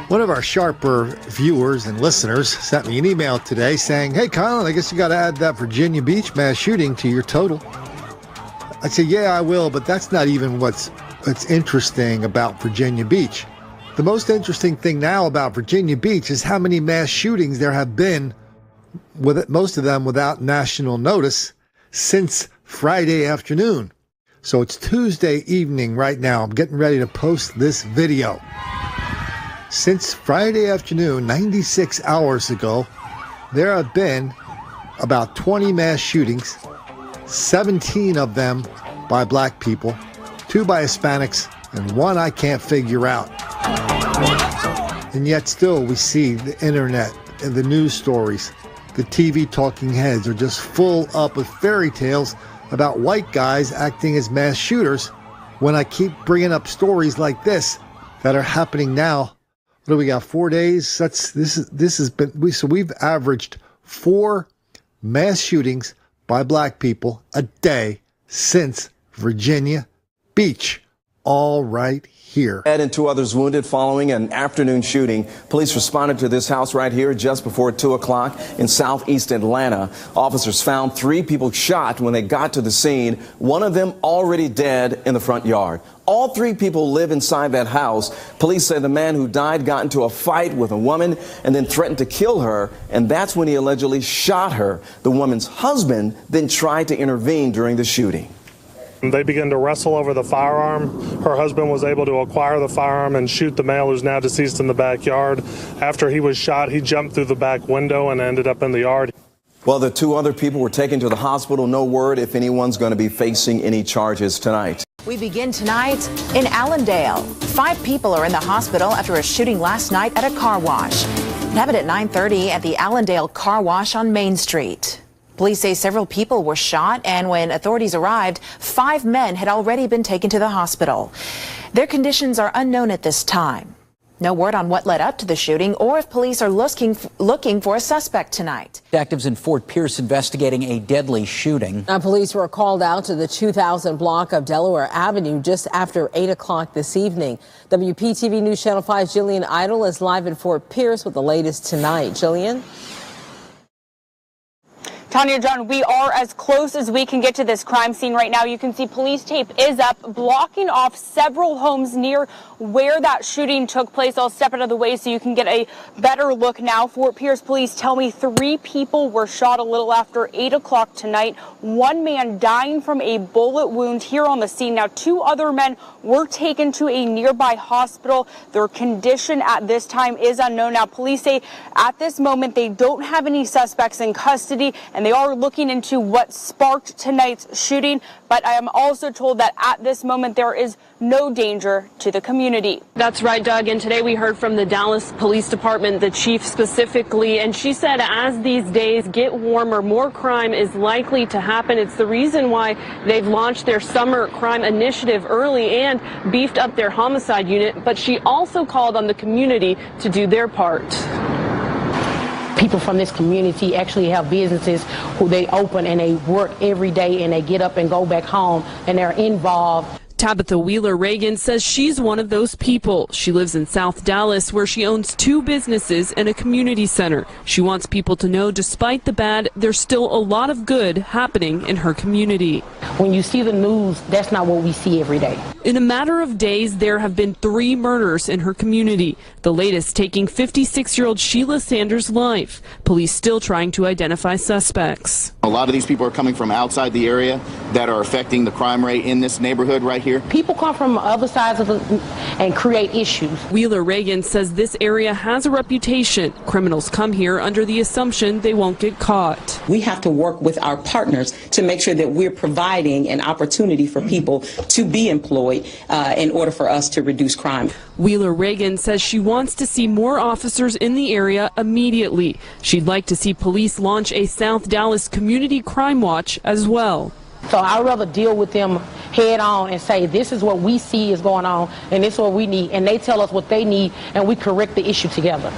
One of our sharper viewers and listeners sent me an email today saying, "Hey, Colin, I guess you got to add that Virginia Beach mass shooting to your total." I said, "Yeah, I will, but that's not even what's interesting about Virginia Beach. The most interesting thing now about Virginia Beach is how many mass shootings there have been, with most of them without national notice, since Friday afternoon." So it's Tuesday evening right now. I'm getting ready to post this video. Since Friday afternoon, 96 hours ago, there have been about 20 mass shootings, 17 of them by black people, 2 by Hispanics, and 1 I can't figure out. And yet still we see the internet and the news stories, the TV talking heads are just full up with fairy tales about white guys acting as mass shooters when I keep bringing up stories like this that are happening now. What do we got? 4 days? We've averaged 4 mass shootings by black people a day since Virginia Beach. All right here. And 2 others wounded following an afternoon shooting. Police responded to this house right here just before 2 o'clock in southeast Atlanta. Officers found 3 people shot when they got to the scene, one of them already dead in the front yard. All 3 people live inside that house. Police say the man who died got into a fight with a woman and then threatened to kill her, and that's when he allegedly shot her. The woman's husband then tried to intervene during the shooting. They began to wrestle over the firearm. Her husband was able to acquire the firearm and shoot the male who's now deceased in the backyard. After he was shot, he jumped through the back window and ended up in the yard. Well, the 2 other people were taken to the hospital. No word if anyone's going to be facing any charges tonight. We begin tonight in Allendale. 5 people are in the hospital after a shooting last night at a car wash. It happened at 9:30 at the Allendale car wash on Main Street. Police say several people were shot, and when authorities arrived, 5 men had already been taken to the hospital. Their conditions are unknown at this time. No word on what led up to the shooting or if police are looking for a suspect tonight. Detectives in Fort Pierce investigating a deadly shooting. Police were called out to the 2000 block of Delaware Avenue just after 8 o'clock this evening. WPTV News Channel 5's Jillian Idle is live in Fort Pierce with the latest tonight. Jillian? Tanya, John, we are as close as we can get to this crime scene right now. You can see police tape is up, blocking off several homes near where that shooting took place. I'll step out of the way so you can get a better look now. Fort Pierce police tell me 3 people were shot a little after 8 o'clock tonight. 1 man dying from a bullet wound here on the scene. Now, 2 other men were taken to a nearby hospital. Their condition at this time is unknown. Now, police say at this moment they don't have any suspects in custody, and they are looking into what sparked tonight's shooting. But I am also told that at this moment there is no danger to the community. That's right, Doug. And today we heard from the Dallas Police Department, the chief specifically, and she said as these days get warmer, more crime is likely to happen. It's the reason why they've launched their summer crime initiative early and beefed up their homicide unit. But she also called on the community to do their part. People from this community actually have businesses who they open and they work every day and they get up and go back home and they're involved. Tabitha Wheeler-Reagan says she's one of those people. She lives in South Dallas, where she owns 2 businesses and a community center. She wants people to know, despite the bad, there's still a lot of good happening in her community. When you see the news, that's not what we see every day. In a matter of days, there have been 3 murders in her community, the latest taking 56-year-old Sheila Sanders' life. Police still trying to identify suspects. A lot of these people are coming from outside the area that are affecting the crime rate in this neighborhood right here. People come from other sides of it and create issues. Wheeler-Reagan says this area has a reputation. Criminals come here under the assumption they won't get caught. We have to work with our partners to make sure that we're providing an opportunity for people to be employed in order for us to reduce crime. Wheeler-Reagan says she wants to see more officers in the area immediately. She'd like to see police launch a South Dallas Community Crime Watch as well. So I'd rather deal with them head on and say, this is what we see is going on and this is what we need. And they tell us what they need and we correct the issue together.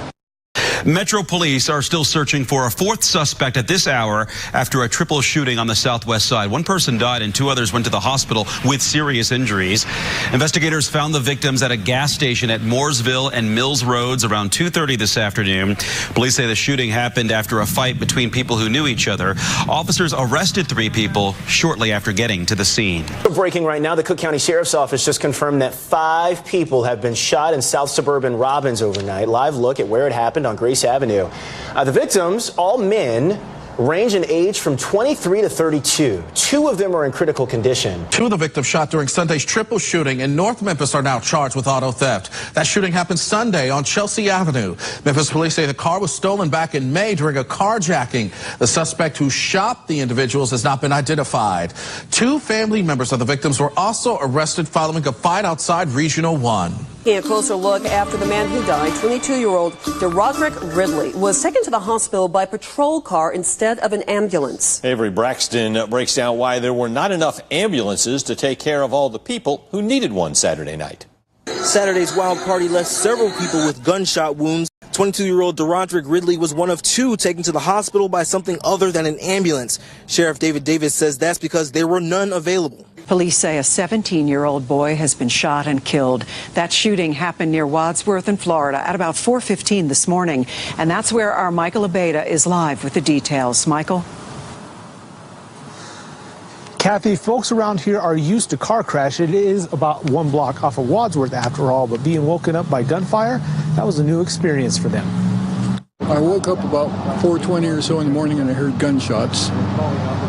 Metro Police are still searching for a fourth suspect at this hour after a triple shooting on the southwest side. One person died and two others went to the hospital with serious injuries. Investigators found the victims at a gas station at Mooresville and Mills Roads around 2:30 this afternoon. Police say the shooting happened after a fight between people who knew each other. Officers arrested 3 people shortly after getting to the scene. Breaking right now, the Cook County Sheriff's Office just confirmed that 5 people have been shot in south suburban Robbins overnight. Live look at where it happened on Grace Avenue. The victims, all men, range in age from 23 to 32. 2 of them are in critical condition. 2 of the victims shot during Sunday's triple shooting in North Memphis are now charged with auto theft. That shooting happened Sunday on Chelsea Avenue. Memphis police say the car was stolen back in May during a carjacking. The suspect who shot the individuals has not been identified. 2 family members of the victims were also arrested following a fight outside Regional 1. A closer look after the man who died, 22-year-old DeRoderick Ridley, was taken to the hospital by patrol car instead of an ambulance. Avery Braxton breaks down why there were not enough ambulances to take care of all the people who needed one Saturday night. Saturday's wild party left several people with gunshot wounds. 22-year-old DeRoderick Ridley was one of 2 taken to the hospital by something other than an ambulance. Sheriff David Davis says that's because there were none available. Police say a 17-year-old boy has been shot and killed. That shooting happened near Wadsworth in Florida at about 4:15 this morning. And that's where our Michael Abeda is live with the details. Michael? Kathy, folks around here are used to car crash. It is about 1 block off of Wadsworth after all, but being woken up by gunfire, that was a new experience for them. I woke up about 4:20 or so in the morning and I heard gunshots.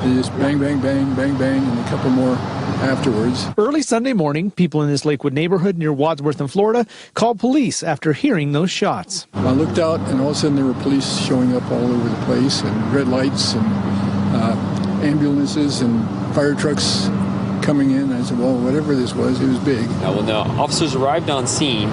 Just bang, bang, bang, bang, bang, and a couple more afterwards. Early Sunday morning, people in this Lakewood neighborhood near Wadsworth in Florida called police after hearing those shots. I looked out and all of a sudden there were police showing up all over the place and red lights and ambulances and fire trucks coming in. I said, well, whatever this was, it was big. Now, when the officers arrived on scene,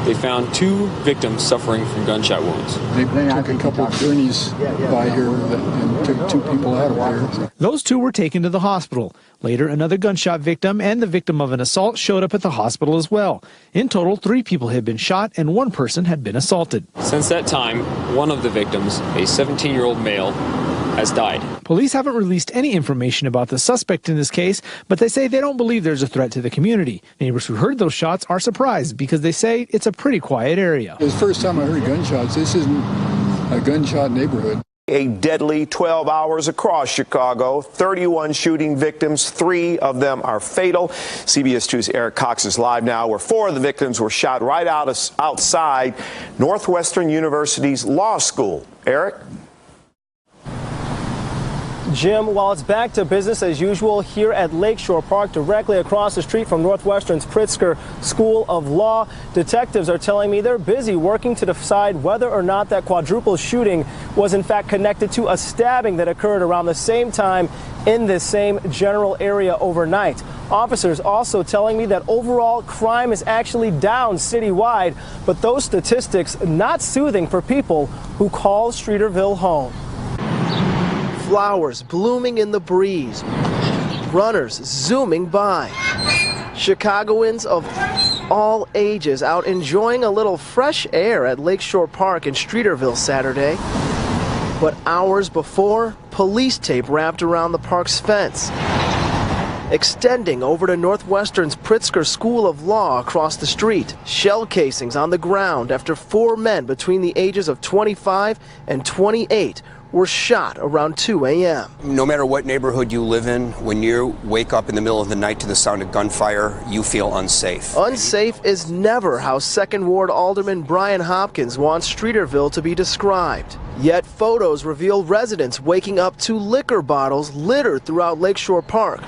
they found 2 victims suffering from gunshot wounds. They took a couple of journeys by here and took 2 people out of there. Those 2 were taken to the hospital. Later, another gunshot victim and the victim of an assault showed up at the hospital as well. In total, 3 people had been shot and 1 person had been assaulted. Since that time, one of the victims, a 17-year-old male, has died. Police haven't released any information about the suspect in this case, but they say they don't believe there's a threat to the community. Neighbors who heard those shots are surprised because they say it's a pretty quiet area. It was the first time I heard gunshots. This isn't a gunshot neighborhood. A deadly 12 hours across Chicago, 31 shooting victims, 3 of them are fatal. CBS 2's Eric Cox is live now, where 4 of the victims were shot right outside Northwestern University's law school. Eric? Jim, while it's back to business as usual here at Lakeshore Park, directly across the street from Northwestern's Pritzker School of Law, detectives are telling me they're busy working to decide whether or not that quadruple shooting was in fact connected to a stabbing that occurred around the same time in this same general area overnight. Officers also telling me that overall crime is actually down citywide, but those statistics not soothing for people who call Streeterville home. Flowers blooming in the breeze, runners zooming by, Chicagoans of all ages out enjoying a little fresh air at Lakeshore Park in Streeterville Saturday. But hours before, police tape wrapped around the park's fence, extending over to Northwestern's Pritzker School of Law across the street. Shell casings on the ground after 4 men between the ages of 25 and 28 were shot around 2 a.m. No matter what neighborhood you live in, when you wake up in the middle of the night to the sound of gunfire, you feel unsafe. Unsafe is never how 2nd Ward Alderman Brian Hopkins wants Streeterville to be described. Yet photos reveal residents waking up to liquor bottles littered throughout Lakeshore Park,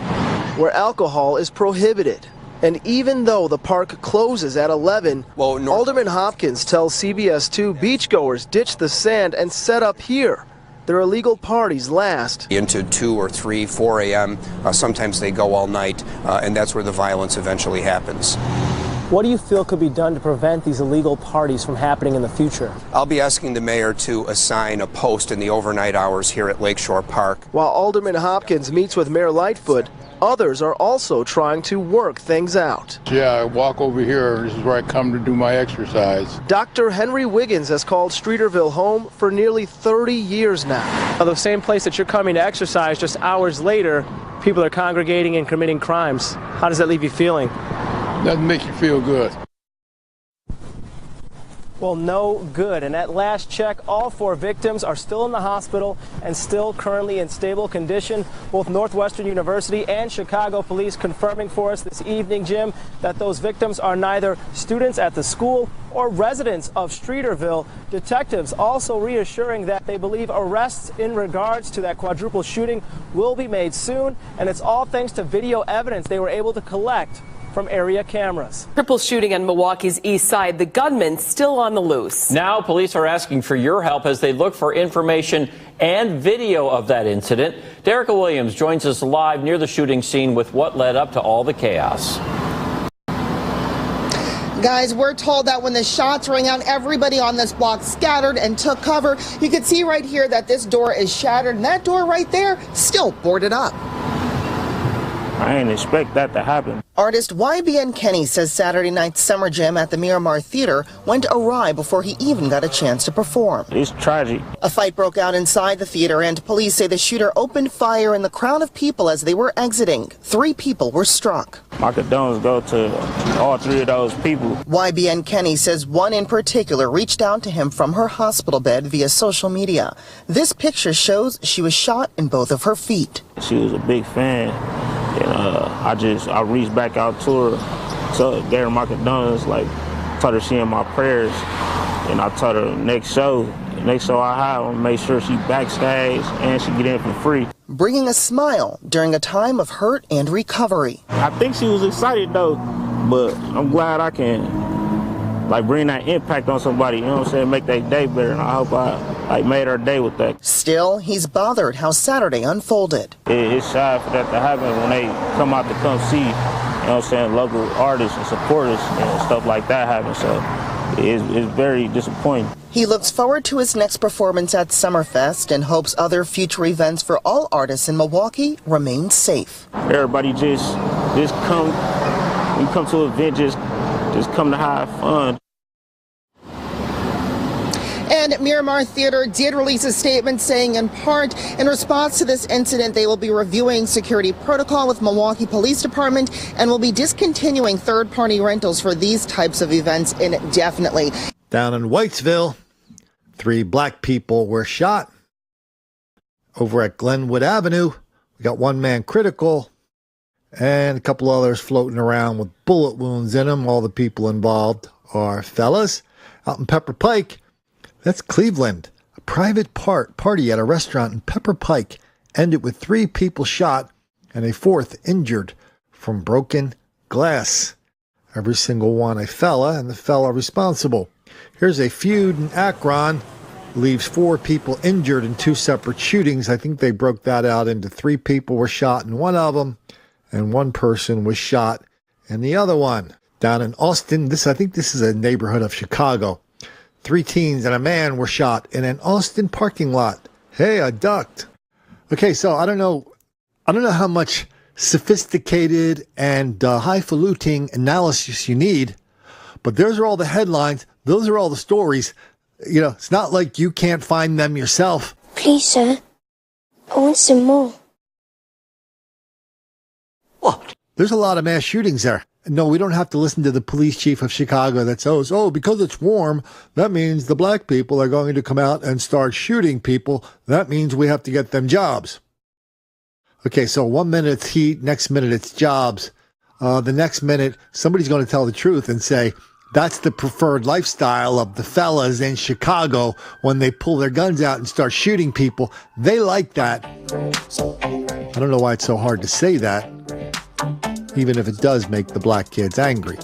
where alcohol is prohibited. And even though the park closes at 11, Alderman Hopkins tells CBS 2 beachgoers ditch the sand and set up here. Their illegal parties last into 2 or 3, 4 a.m. Sometimes they go all night, and that's where the violence eventually happens. What do you feel could be done to prevent these illegal parties from happening in the future? I'll be asking the mayor to assign a post in the overnight hours here at Lakeshore Park. While Alderman Hopkins meets with Mayor Lightfoot, others are also trying to work things out. Yeah, I walk over here. This is where I come to do my exercise. Dr. Henry Wiggins has called Streeterville home for nearly 30 years now. The same place that you're coming to exercise, just hours later, people are congregating and committing crimes. How does that leave you feeling? Doesn't make you feel good. Well, no good. And at last check, all 4 victims are still in the hospital and still currently in stable condition. Both Northwestern University and Chicago police confirming for us this evening, Jim, that those victims are neither students at the school or residents of Streeterville. Detectives also reassuring that they believe arrests in regards to that quadruple shooting will be made soon. And it's all thanks to video evidence they were able to collect from area cameras. Triple shooting on Milwaukee's east side. The gunman still on the loose. Now police are asking for your help as they look for information and video of that incident. Derica Williams joins us live near the shooting scene with what led up to all the chaos. Guys, we're told that when the shots rang out, everybody on this block scattered and took cover. You can see right here that this door is shattered, and that door right there still boarded up. I didn't expect that to happen. Artist YBN Kenny says Saturday night's summer jam at the Miramar Theater went awry before he even got a chance to perform. It's tragic. A fight broke out inside the theater, and police say the shooter opened fire in the crowd of people as they were exiting. 3 people were struck. My condolences go to all 3 of those people. YBN Kenny says one in particular reached out to him from her hospital bed via social media. This picture shows she was shot in both of her feet. She was a big fan. And I reached back out to her, so gave her my condolences, told her she in my prayers, and I told her next show I have, I'm make sure she backstage and she get in for free. Bringing a smile during a time of hurt and recovery. I think she was excited though, but I'm glad I can bring that impact on somebody, you know what I'm saying, make their day better, and I hope I made her day with that. Still, he's bothered how Saturday unfolded. It's sad for that to happen when they come out to come see, you know what I'm saying, local artists and supporters and stuff like that happen, so it's very disappointing. He looks forward to his next performance at Summerfest and hopes other future events for all artists in Milwaukee remain safe. Everybody just come, when you come to an event, just come to have fun. And Miramar Theater did release a statement saying, in part, in response to this incident, they will be reviewing security protocol with Milwaukee Police Department and will be discontinuing third-party rentals for these types of events indefinitely. Down in Whitesville, 3 black people were shot. Over at Glenwood Avenue, we got 1 man critical and a couple others floating around with bullet wounds in them. All the people involved are fellas. Out in Pepper Pike, that's Cleveland. A private party at a restaurant in Pepper Pike ended with 3 people shot and a 4th injured from broken glass. Every single one a fella, and the fella responsible. Here's a feud in Akron. Leaves 4 people injured in 2 separate shootings. I think they broke that out into 3 people were shot in one of them, and 1 person was shot in the other one. Down in Austin, I think this is a neighborhood of Chicago. 3 teens and a man were shot in an Austin parking lot. Hey, I ducked. Okay, so I don't know how much sophisticated and highfalutin analysis you need, but those are all the headlines. Those are all the stories. You know, it's not like you can't find them yourself. Please, sir. I want some more. What? There's a lot of mass shootings there. No, we don't have to listen to the police chief of Chicago that says, oh, because it's warm, that means the black people are going to come out and start shooting people. That means we have to get them jobs. Okay, so 1 minute it's heat, next minute it's jobs. The next minute, somebody's going to tell the truth and say, that's the preferred lifestyle of the fellas in Chicago when they pull their guns out and start shooting people. They like that. I don't know why it's so hard to say that, even if it does make the black kids angry.